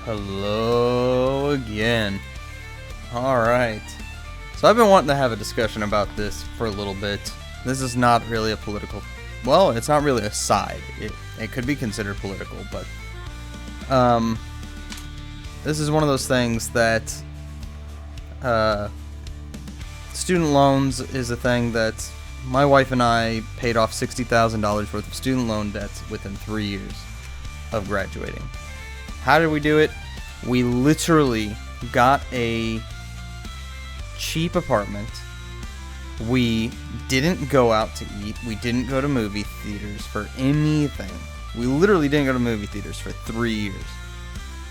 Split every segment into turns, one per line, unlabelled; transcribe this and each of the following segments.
Hello again. Alright. So I've been wanting to have a discussion about this for a little bit. This is not really a political... Well, it's not really a side. It could be considered political, but... This is one of those things that... student loans is a thing that my wife and I paid off $60,000 worth of student loan debts within 3 years of graduating. How did we do it? We literally got a cheap apartment. We didn't go out to eat. We didn't go to movie theaters for anything. We literally didn't go to movie theaters for 3 years.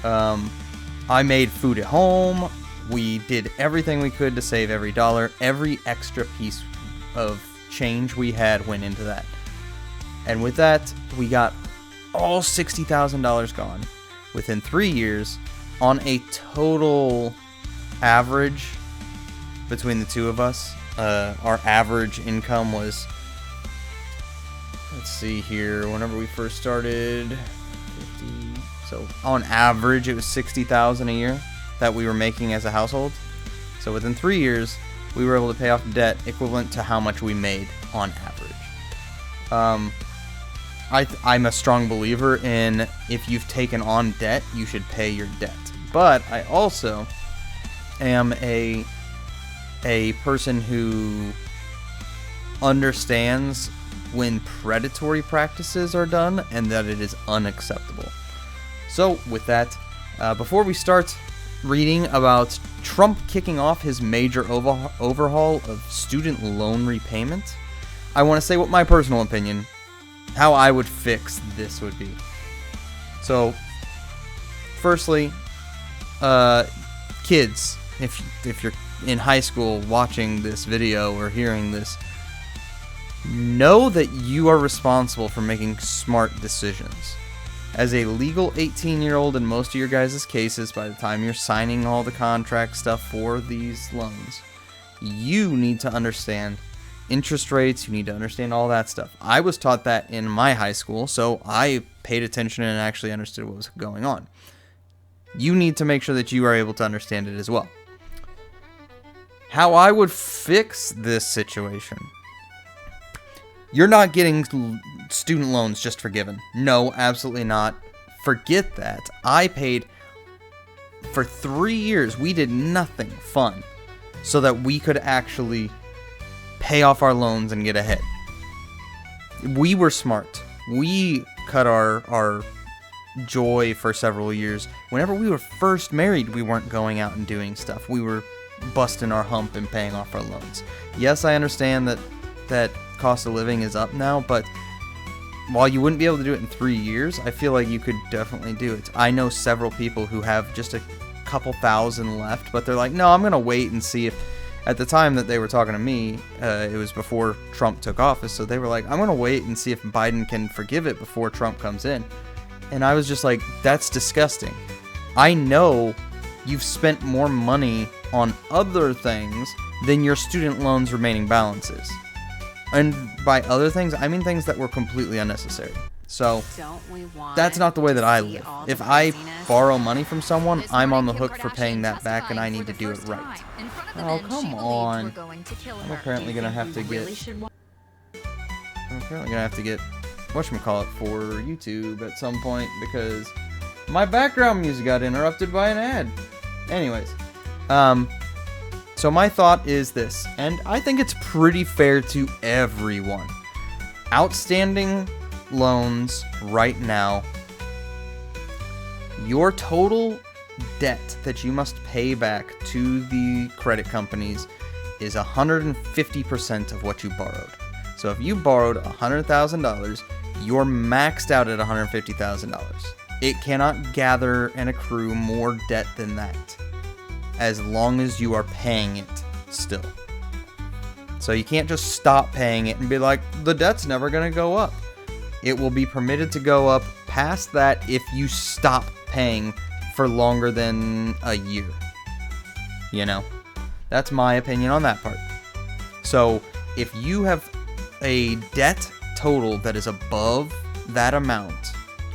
I made food at home. We did everything we could to save every dollar. Every extra piece of change we had went into that. And with that, we got all $60,000 gone within 3 years on a total average between the two of us. Our average income was, let's see here, whenever we first started, 50, so on average it was $60,000 a year that we were making as a household. So within 3 years, we were able to pay off debt equivalent to how much we made on average. I'm a strong believer in if you've taken on debt, you should pay your debt. But I also am a person who understands when predatory practices are done and that it is unacceptable. So with that, before we start reading about Trump kicking off his major overhaul of student loan repayment, I want to say what my personal opinion, how I would fix this would be. So, firstly, kids, if you're in high school watching this video or hearing this, know that you are responsible for making smart decisions. As a legal 18-year-old in most of your guys' cases, by the time you're signing all the contract stuff for these loans, you need to understand interest rates, you need to understand all that stuff. I was taught that in my high school, so I paid attention and actually understood what was going on. You need to make sure that you are able to understand it as well. How I would fix this situation. You're not getting student loans just forgiven. No, absolutely not. Forget that. I paid for 3 years. We did nothing fun so that we could actually pay off our loans and get ahead. We were smart. We cut our joy for several years. Whenever we were first married, we weren't going out and doing stuff. We were busting our hump and paying off our loans. Yes, I understand that cost of living is up now, but while you wouldn't be able to do it in 3 years, I feel like you could definitely do it. I know several people who have just a couple thousand left, but they're like, no, I'm going to wait and see if... At the time that they were talking to me, it was before Trump took office, so they were like, I'm going to wait and see if Biden can forgive it before Trump comes in. And I was just like, that's disgusting. I know you've spent more money on other things than your student loans remaining balances. And by other things, I mean things that were completely unnecessary. So, that's not the way that I live. If I borrow money from someone, I'm on the hook for paying that back, and I need to do it right. Oh, come on. I'm apparently gonna have to get whatchamacallit for YouTube at some point, because my background music got interrupted by an ad. Anyways, so my thought is this, and I think it's pretty fair to everyone. Outstanding loans right now, your total debt that you must pay back to the credit companies is 150% of what you borrowed. So if you borrowed $100,000, you're maxed out at $150,000. It cannot gather and accrue more debt than that, as long as you are paying it still. So you can't just stop paying it and be like, the debt's never going to go up. It will be permitted to go up past that if you stop paying for longer than a year. You know? That's my opinion on that part. So, if you have a debt total that is above that amount,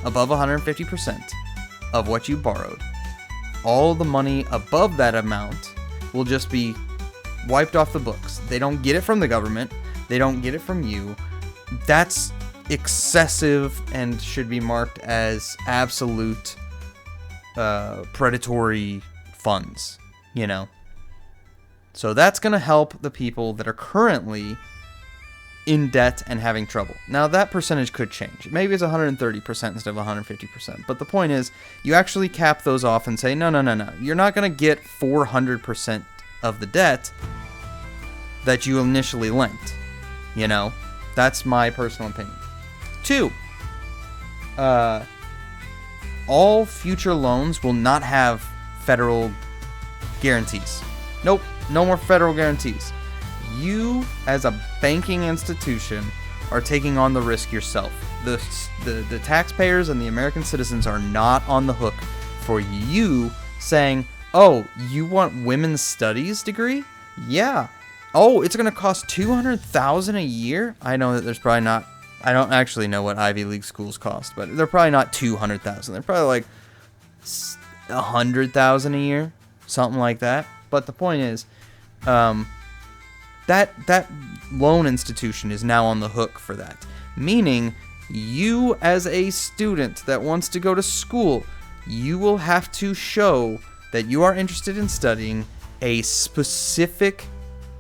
above 150% of what you borrowed, all the money above that amount will just be wiped off the books. They don't get it from the government. They don't get it from you. That's excessive and should be marked as absolute predatory funds, you know. So that's going to help the people that are currently in debt and having trouble. Now, that percentage could change. Maybe it's 130% instead of 150%. But the point is, you actually cap those off and say, no. You're not going to get 400% of the debt that you initially lent. You know? That's my personal opinion. 2, all future loans will not have federal guarantees. Nope, no more federal guarantees. You, as a banking institution, are taking on the risk yourself. The taxpayers and the American citizens are not on the hook for you saying, oh, you want women's studies degree? Yeah. Oh, it's going to cost $200,000 a year? I know that there's probably not, I don't actually know what Ivy League schools cost, but they're probably not $200,000. They're probably like $100,000 a year, something like that. But the point is, that loan institution is now on the hook for that. Meaning, you as a student that wants to go to school, you will have to show that you are interested in studying a specific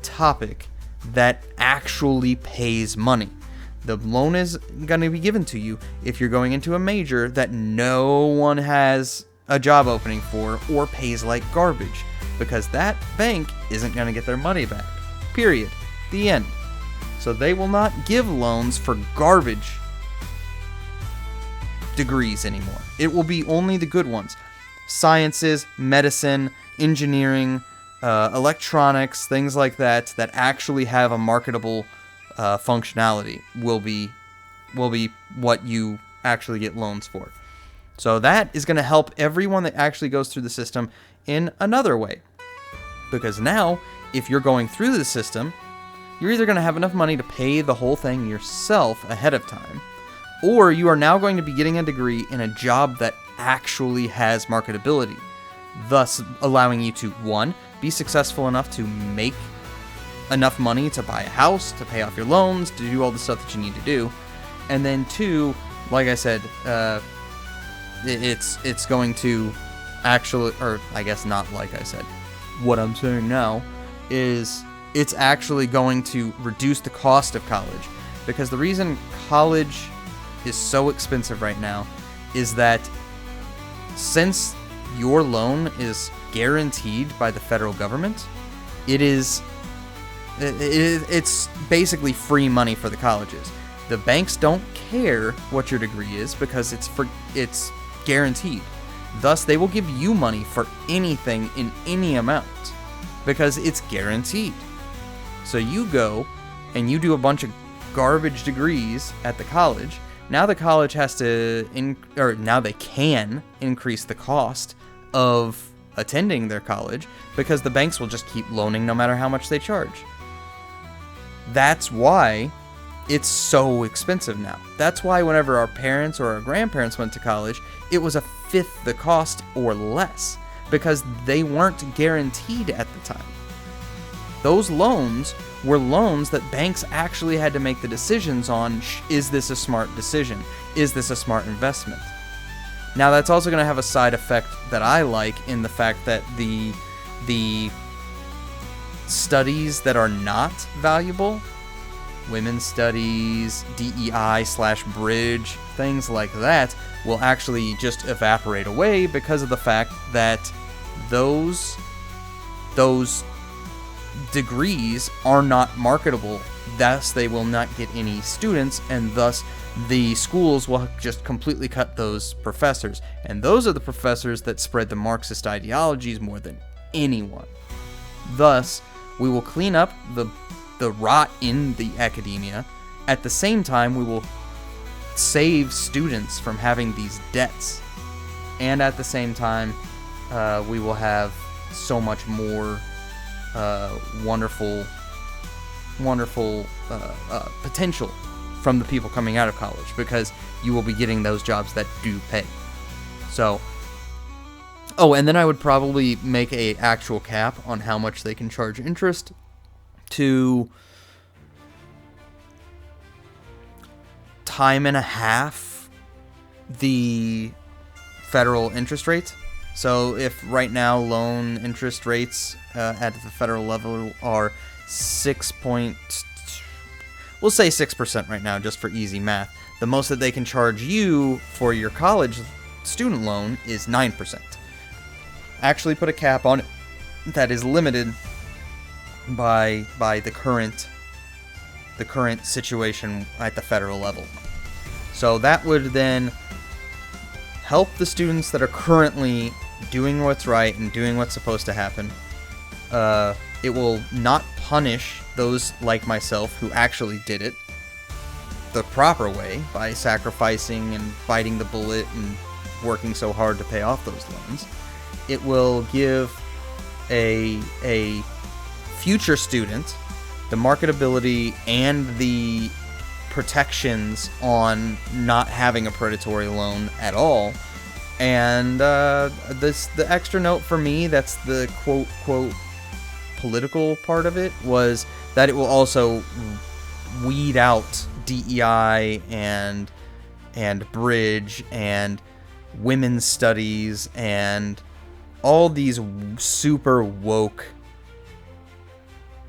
topic that actually pays money. The loan is going to be given to you if you're going into a major that no one has a job opening for or pays like garbage, because that bank isn't going to get their money back. Period. The end. So they will not give loans for garbage degrees anymore. It will be only the good ones. Sciences, medicine, engineering, electronics, things like that actually have a marketable functionality will be what you actually get loans for. So that is going to help everyone that actually goes through the system in another way. Because now, if you're going through the system, you're either going to have enough money to pay the whole thing yourself ahead of time, or you are now going to be getting a degree in a job that actually has marketability, thus allowing you to, 1, be successful enough to make enough money to buy a house, to pay off your loans, to do all the stuff that you need to do, and then 2, like I said, it's going to actually, or I guess not like I said, what I'm saying now is it's actually going to reduce the cost of college, because the reason college is so expensive right now is that since your loan is guaranteed by the federal government, it's basically free money for the colleges. The banks don't care what your degree is because it's guaranteed. Thus, they will give you money for anything in any amount because it's guaranteed. So you go and you do a bunch of garbage degrees at the college. Now the college has to, now they can increase the cost of attending their college because the banks will just keep loaning no matter how much they charge. That's why it's so expensive now. That's why whenever our parents or our grandparents went to college, it was 1/5 the cost or less because they weren't guaranteed at the time. Those loans were loans that banks actually had to make the decisions on, is this a smart decision? Is this a smart investment? Now that's also going to have a side effect that I like in the fact that the studies that are not valuable, women's studies, DEI/bridge, things like that, will actually just evaporate away because of the fact that those degrees are not marketable. Thus, they will not get any students, and thus the schools will just completely cut those professors. And those are the professors that spread the Marxist ideologies more than anyone. Thus, we will clean up the rot in the academia. At the same time, we will save students from having these debts. And at the same time, we will have so much more wonderful potential from the people coming out of college, because you will be getting those jobs that do pay. So Oh, and then I would probably make a actual cap on how much they can charge interest to time and a half the federal interest rate. So if right now loan interest rates at the federal level are 6 point, we'll say 6% right now, just for easy math. The most that they can charge you for your college student loan is 9%. Actually put a cap on it that is limited by the current situation at the federal level. So that would then help the students that are currently doing what's right and doing what's supposed to happen. It will not punish those like myself who actually did it the proper way by sacrificing and biting the bullet and working so hard to pay off those loans. It will give a future student the marketability and the protections on not having a predatory loan at all. And the extra note for me, that's the quote political part of it, was that it will also weed out DEI and bridge and women's studies and all these super woke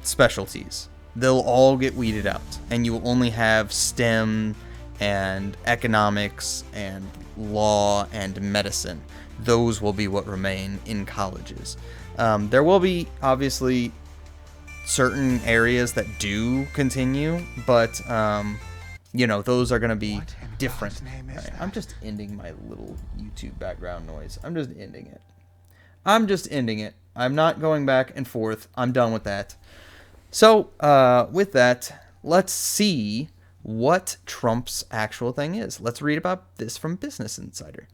specialties. They'll all get weeded out, and you will only have STEM and economics and law and medicine. Those will be what remain in colleges. There will be obviously certain areas that do continue, but those are going to be different. Right, I'm just ending my little YouTube background noise. I'm just ending it. I'm not going back and forth. I'm done with that. So, with that, let's see what Trump's actual thing is. Let's read about this from Business Insider.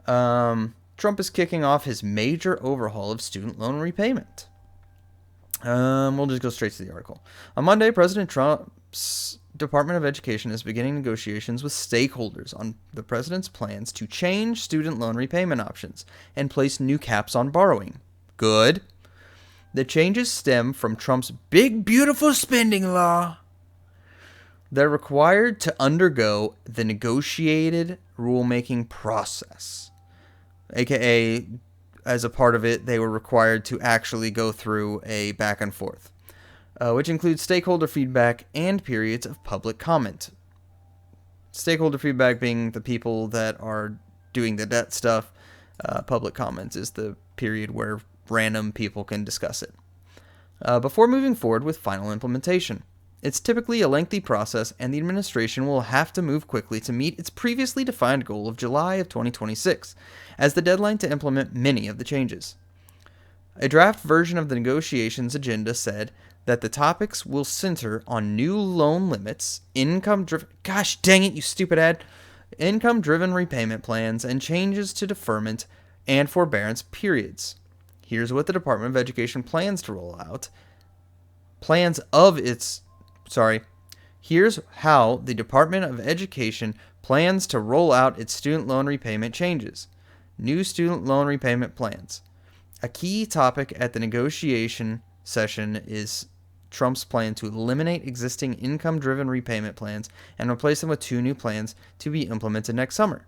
Trump is kicking off his major overhaul of student loan repayment. We'll just go straight to the article. On Monday, President Trump's Department of Education is beginning negotiations with stakeholders on the president's plans to change student loan repayment options and place new caps on borrowing. Good. The changes stem from Trump's big, beautiful spending law. They're required to undergo the negotiated rulemaking process. AKA, as a part of it, they were required to actually go through a back and forth, which includes stakeholder feedback and periods of public comment. Stakeholder feedback being the people that are doing the debt stuff. Public comments is the period where random people can discuss it before moving forward with final implementation. It's typically a lengthy process, and the administration will have to move quickly to meet its previously defined goal of July of 2026 as the deadline to implement many of the changes. A draft version of the negotiations agenda said that the topics will center on new loan limits, income-driven repayment plans, and changes to deferment and forbearance periods. Here's what the Department of Education plans to roll out. Here's how the Department of Education plans to roll out its student loan repayment changes. New student loan repayment plans. A key topic at the negotiation session is Trump's plan to eliminate existing income-driven repayment plans and replace them with two new plans to be implemented next summer.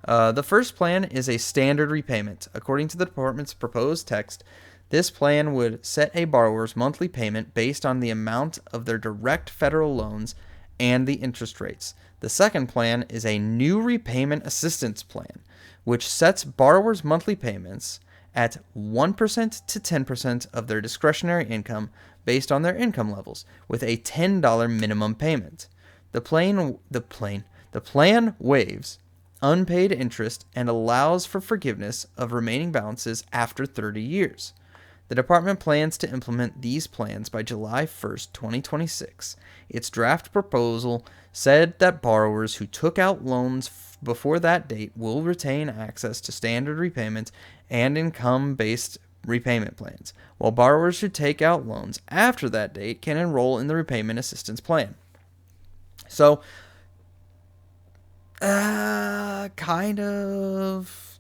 The first plan is a standard repayment. According to the department's proposed text, this plan would set a borrower's monthly payment based on the amount of their direct federal loans and the interest rates. The second plan is a new repayment assistance plan, which sets borrowers' monthly payments at 1% to 10% of their discretionary income based on their income levels, with a $10 minimum payment. The plan waives unpaid interest and allows for forgiveness of remaining balances after 30 years. The department plans to implement these plans by July 1st, 2026. Its draft proposal said that borrowers who took out loans before that date will retain access to standard repayment and income-based repayment plans, while borrowers who take out loans after that date can enroll in the repayment assistance plan. So, kind of.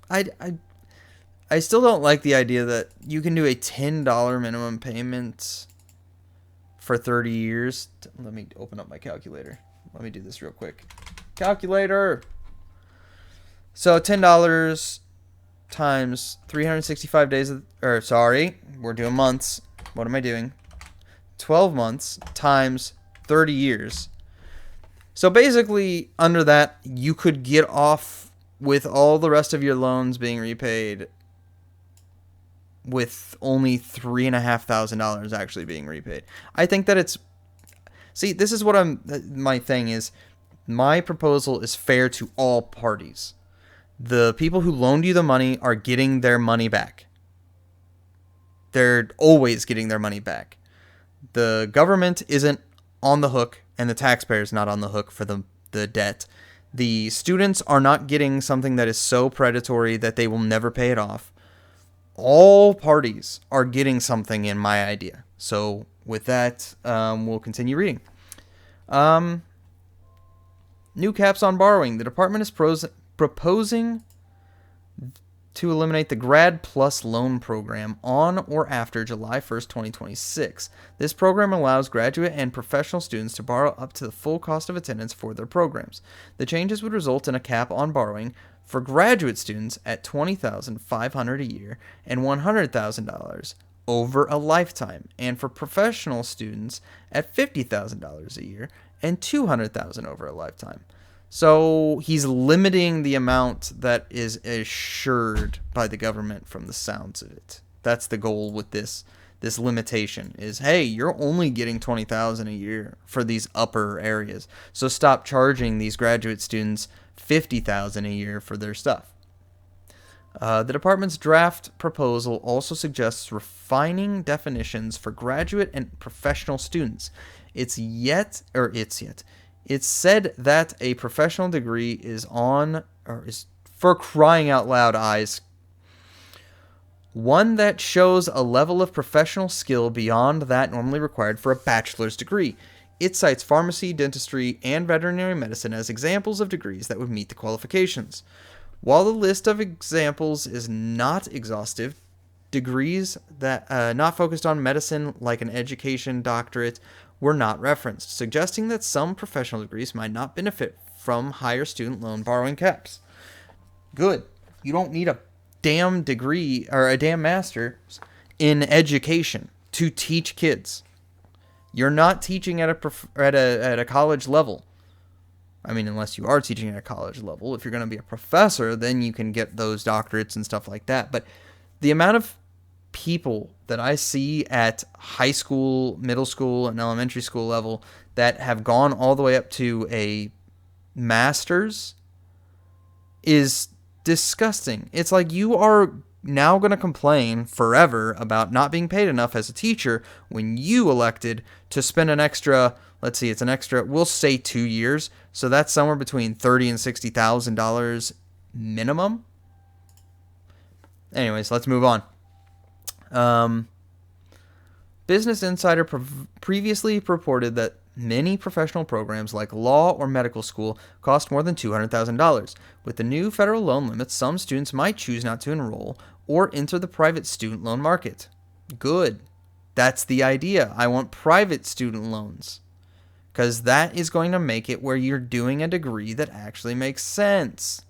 I still don't like the idea that you can do a $10 minimum payment for 30 years. Let me open up my calculator. Let me do this real quick. Calculator. So $10 times 365 days we're doing months. What am I doing? 12 months times 30 years. So basically, under that, you could get off with all the rest of your loans being repaid with only $3,500 actually being repaid. I think that it's... See, this is what my thing is. My proposal is fair to all parties. The people who loaned you the money are getting their money back. They're always getting their money back. The government isn't on the hook, and the taxpayer's not on the hook for the debt. The students are not getting something that is so predatory that they will never pay it off. All parties are getting something in my idea. So with that, we'll continue reading. New caps on borrowing. The department is proposing to eliminate the Grad Plus loan program on or after July 1st, 2026. This program allows graduate and professional students to borrow up to the full cost of attendance for their programs. The changes would result in a cap on borrowing for graduate students at $20,500 a year and $100,000 over a lifetime, and for professional students at $50,000 a year and $200,000 over a lifetime. So he's limiting the amount that is assured by the government from the sounds of it. That's the goal with this limitation is, hey, you're only getting $20,000 a year for these upper areas. So stop charging these graduate students $50,000 a year for their stuff. The department's draft proposal also suggests refining definitions for graduate and professional students. It's said that a professional degree is for crying out loud eyes, one that shows a level of professional skill beyond that normally required for a bachelor's degree. It cites pharmacy, dentistry, and veterinary medicine as examples of degrees that would meet the qualifications. While the list of examples is not exhaustive, degrees that not focused on medicine, like an education doctorate, were not referenced, suggesting that some professional degrees might not benefit from higher student loan borrowing caps. Good. You don't need a damn degree or a damn master's in education to teach kids. You're not teaching at a college level. I mean, unless you are teaching at a college level. If you're going to be a professor, then you can get those doctorates and stuff like that. But the amount of people that I see at high school, middle school, and elementary school level that have gone all the way up to a master's is disgusting. It's like you are now going to complain forever about not being paid enough as a teacher when you elected to spend an extra, we'll say 2 years. So that's somewhere between $30,000 and $60,000 minimum. Anyways, let's move on. Business Insider previously reported that many professional programs like law or medical school cost more than $200,000. With the new federal loan limits, some students might choose not to enroll or enter the private student loan market. Good. That's the idea. I want private student loans, because that is going to make it where you're doing a degree that actually makes sense.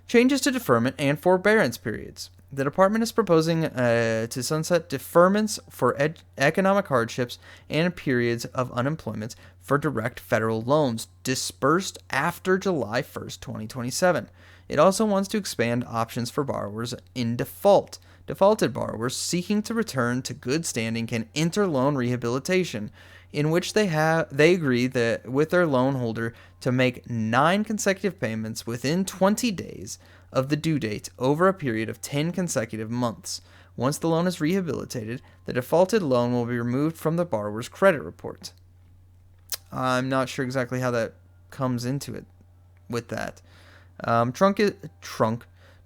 Changes to deferment and forbearance periods. The department is proposing to sunset deferments for economic hardships and periods of unemployment for direct federal loans disbursed after July 1st, 2027. It also wants to expand options for borrowers in default. Defaulted borrowers seeking to return to good standing can enter loan rehabilitation, in which they agree that with their loan holder to make 9 consecutive payments within 20 days of the due date over a period of 10 consecutive months. Once the loan is rehabilitated, the defaulted loan will be removed from the borrower's credit report. I'm not sure exactly how that comes into it with that.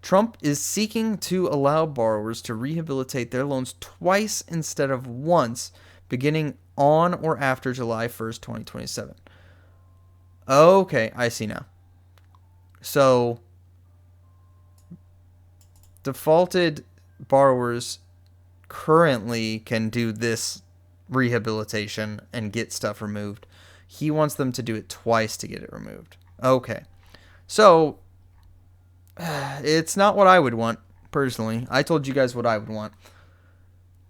Trump is seeking to allow borrowers to rehabilitate their loans twice instead of once, beginning on or after July 1st, 2027. Okay, I see now. So, defaulted borrowers currently can do this rehabilitation and get stuff removed. He wants them to do it twice to get it removed. Okay. So, it's not what I would want, personally. I told you guys what I would want.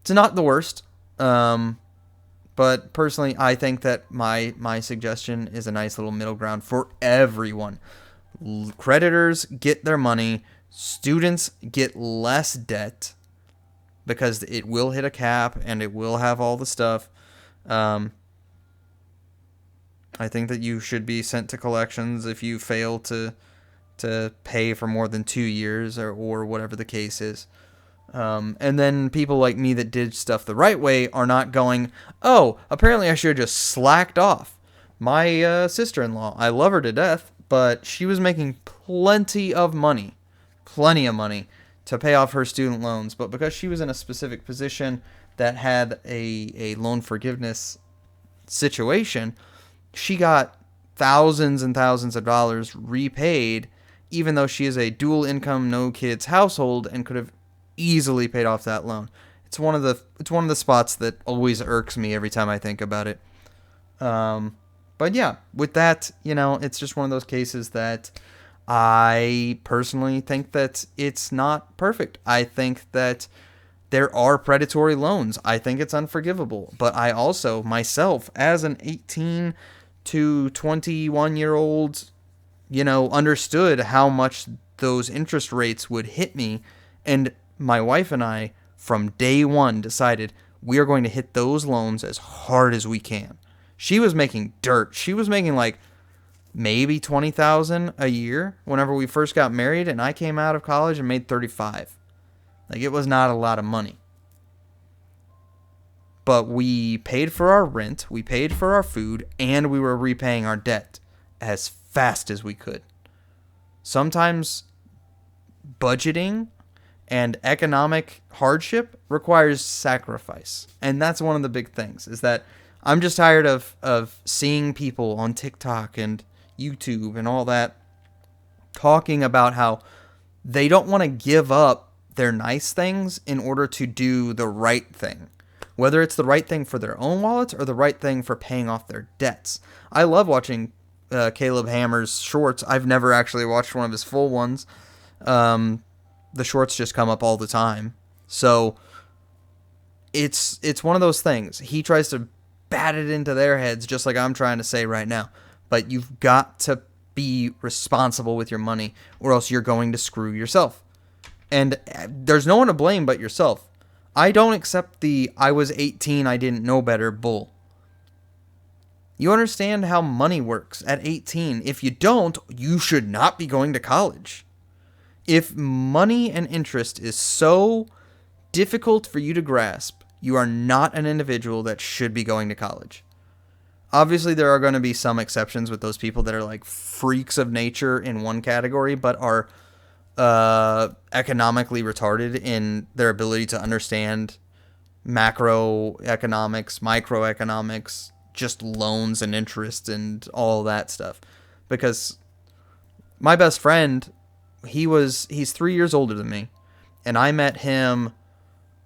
It's not the worst. But personally, I think that my suggestion is a nice little middle ground for everyone. Creditors get their money. Students get less debt because it will hit a cap and it will have all the stuff. I think that you should be sent to collections if you fail to pay for more than 2 years or whatever the case is. And then people like me that did stuff the right way are not going, oh, apparently I should have just slacked off. My sister-in-law, I love her to death, but she was making plenty of money to pay off her student loans. But because she was in a specific position that had a loan forgiveness situation, she got thousands and thousands of dollars repaid, even though she is a dual income, no kids household and could have easily paid off that loan. It's one of the spots that always irks me every time I think about it. But yeah, with that, it's just one of those cases that I personally think that it's not perfect. I think that there are predatory loans. I think it's unforgivable. But I also, myself, as an 18 to 21-year-old, understood how much those interest rates would hit me. And my wife and I, from day one, decided we are going to hit those loans as hard as we can. She was making dirt. She was making like maybe $20,000 a year whenever we first got married, and I came out of college and made $35,000. Like, it was not a lot of money. But we paid for our rent, we paid for our food, and we were repaying our debt as fast as we could. Sometimes budgeting and economic hardship requires sacrifice. And that's one of the big things, is that I'm just tired of seeing people on TikTok and YouTube and all that talking about how they don't want to give up their nice things in order to do the right thing. Whether it's the right thing for their own wallets or the right thing for paying off their debts. I love watching Caleb Hammer's shorts. I've never actually watched one of his full ones. The shorts just come up all the time. So it's one of those things. He tries to bat it into their heads just like I'm trying to say right now. But you've got to be responsible with your money or else you're going to screw yourself. And there's no one to blame but yourself. I don't accept the I was 18, I didn't know better bull. You understand how money works at 18. If you don't, you should not be going to college. If money and interest is so difficult for you to grasp, you are not an individual that should be going to college. Obviously, there are going to be some exceptions with those people that are like freaks of nature in one category, but are economically retarded in their ability to understand macroeconomics, microeconomics, just loans and interest and all that stuff. Because my best friend, he's 3 years older than me, and I met him,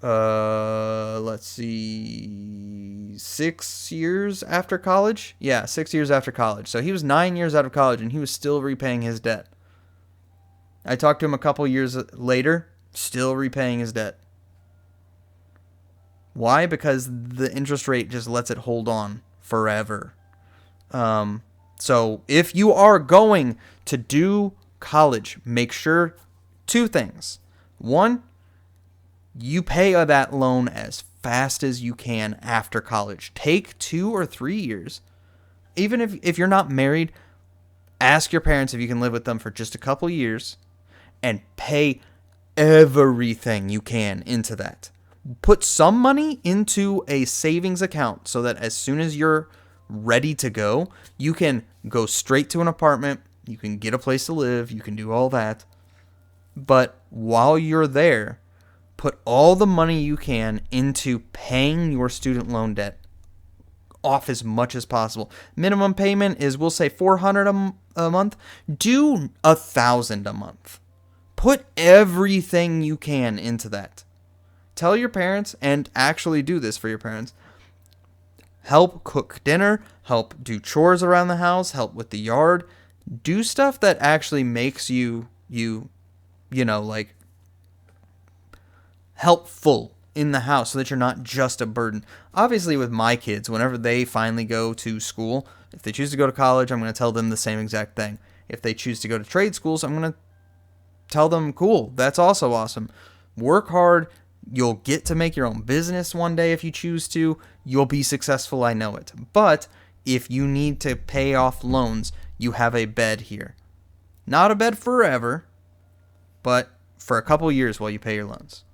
6 years after college? Yeah, 6 years after college. So he was 9 years out of college, and he was still repaying his debt. I talked to him a couple years later, still repaying his debt. Why? Because the interest rate just lets it hold on forever. So if you are going to do college, make sure 2 things. 1, you pay that loan as fast as you can after college. Take 2 or 3 years. Even if you're not married, ask your parents if you can live with them for just a couple years and pay everything you can into that. Put some money into a savings account so that as soon as you're ready to go, you can go straight to an apartment, you can get a place to live, you can do all that. But while you're there, put all the money you can into paying your student loan debt off as much as possible. Minimum payment is, we'll say, $400 a month. Do $1,000 a month. Put everything you can into that. tell your parents, and actually do this for your parents. Help cook dinner, help do chores around the house, help with the yard. Do stuff that actually makes you know, like, helpful in the house so that you're not just a burden. Obviously, with my kids, whenever they finally go to school, if they choose to go to college, I'm going to tell them the same exact thing. If they choose to go to trade schools, I'm going to tell them, cool, that's also awesome. Work hard. You'll get to make your own business one day if you choose to. You'll be successful, I know it. But if you need to pay off loans, you have a bed here. Not a bed forever, but for a couple years while you pay your loans.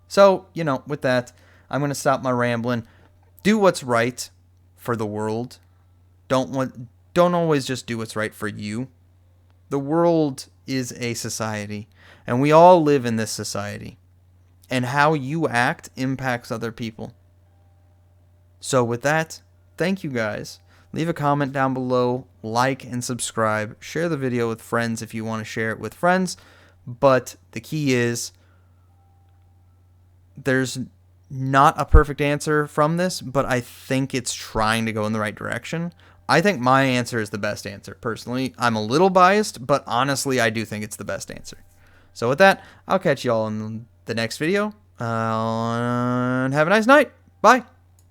So, you know, with that, I'm going to stop my rambling. Do what's right for the world. Don't always just do what's right for you. The world is a society, and we all live in this society. And how you act impacts other people. So with that, thank you guys. Leave a comment down below, like and subscribe. Share the video with friends if you want to share it with friends. But the key is, there's not a perfect answer from this, but I think it's trying to go in the right direction. I think my answer is the best answer. Personally, I'm a little biased, but honestly, I do think it's the best answer. So with that, I'll catch you all in the next video. And have a nice night. Bye.